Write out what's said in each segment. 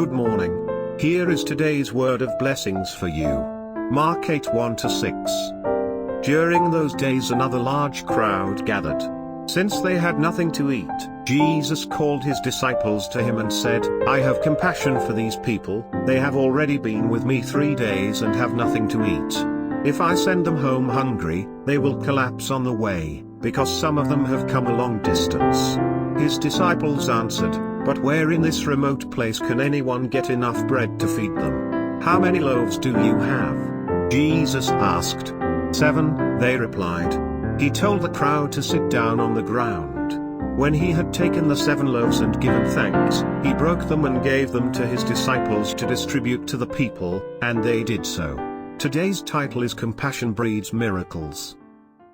Good morning. Here is today's word of blessings for you. Mark 8:1-6. During those days another large crowd gathered. Since they had nothing to eat, Jesus called his disciples to him and said, "I have compassion for these people, they have already been with me 3 days and have nothing to eat. If I send them home hungry, they will collapse on the way, because some of them have come a long distance." His disciples answered, "But where in this remote place can anyone get enough bread to feed them? How many loaves do you have?" Jesus asked. 7, they replied. He told the crowd to sit down on the ground. When he had taken the 7 loaves and given thanks, he broke them and gave them to his disciples to distribute to the people, and they did so. Today's title is Compassion Breeds Miracles.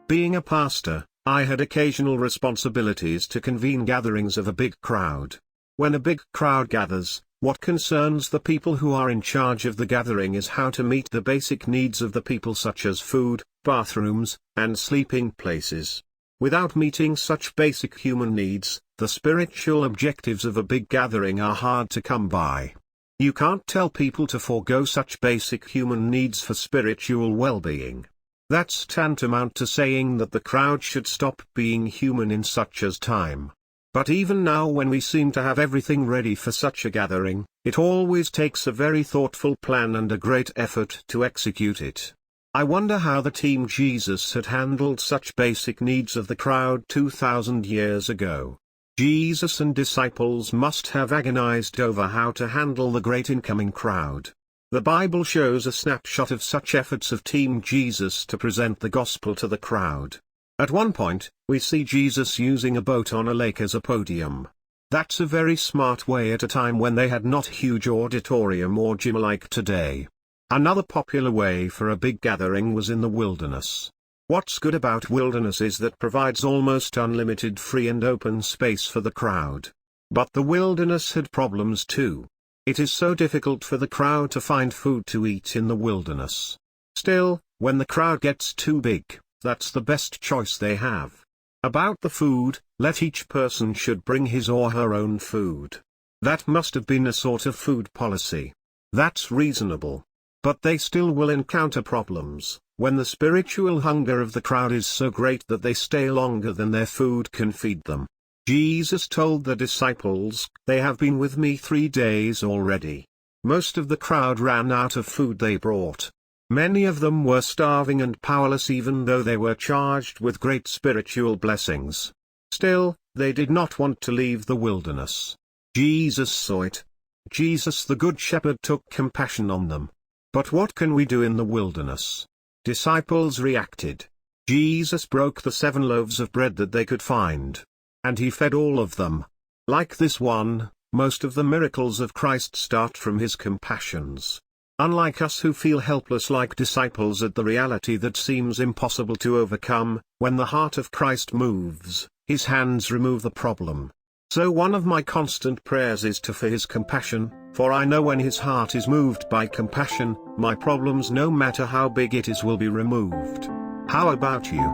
Being a pastor, I had occasional responsibilities to convene gatherings of a big crowd. When a big crowd gathers, what concerns the people who are in charge of the gathering is how to meet the basic needs of the people, such as food, bathrooms, and sleeping places. Without meeting such basic human needs, the spiritual objectives of a big gathering are hard to come by. You can't tell people to forego such basic human needs for spiritual well-being. That's tantamount to saying that the crowd should stop being human in such a time. But even now, when we seem to have everything ready for such a gathering, it always takes a very thoughtful plan and a great effort to execute it. I wonder how the team Jesus had handled such basic needs of the crowd 2,000 years ago. Jesus and disciples must have agonized over how to handle the great incoming crowd. The Bible shows a snapshot of such efforts of Team Jesus to present the gospel to the crowd. At one point, we see Jesus using a boat on a lake as a podium. That's a very smart way at a time when they had not huge auditorium or gym like today. Another popular way for a big gathering was in the wilderness. What's good about wilderness is that provides almost unlimited free and open space for the crowd. But the wilderness had problems too. It is so difficult for the crowd to find food to eat in the wilderness. Still, when the crowd gets too big, that's the best choice they have. About the food, let each person should bring his or her own food. That must have been a sort of food policy. That's reasonable. But they still will encounter problems, when the spiritual hunger of the crowd is so great that they stay longer than their food can feed them. Jesus told the disciples, "They have been with me 3 days already." Most of the crowd ran out of food they brought. Many of them were starving and powerless, even though they were charged with great spiritual blessings. Still, they did not want to leave the wilderness. Jesus saw it. Jesus the Good Shepherd took compassion on them. But what can we do in the wilderness? Disciples reacted. Jesus broke the 7 loaves of bread that they could find. And he fed all of them. Like this one, most of the miracles of Christ start from his compassions. Unlike us who feel helpless like disciples at the reality that seems impossible to overcome, when the heart of Christ moves, his hands remove the problem. So one of my constant prayers is for his compassion, for I know when his heart is moved by compassion, my problems, no matter how big it is, will be removed. How about you?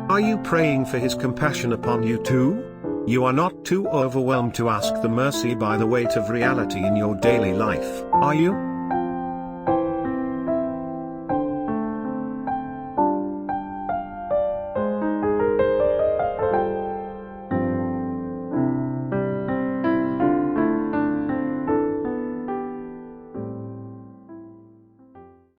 Are you praying for his compassion upon you too? You are not too overwhelmed to ask the mercy by the weight of reality in your daily life, are you?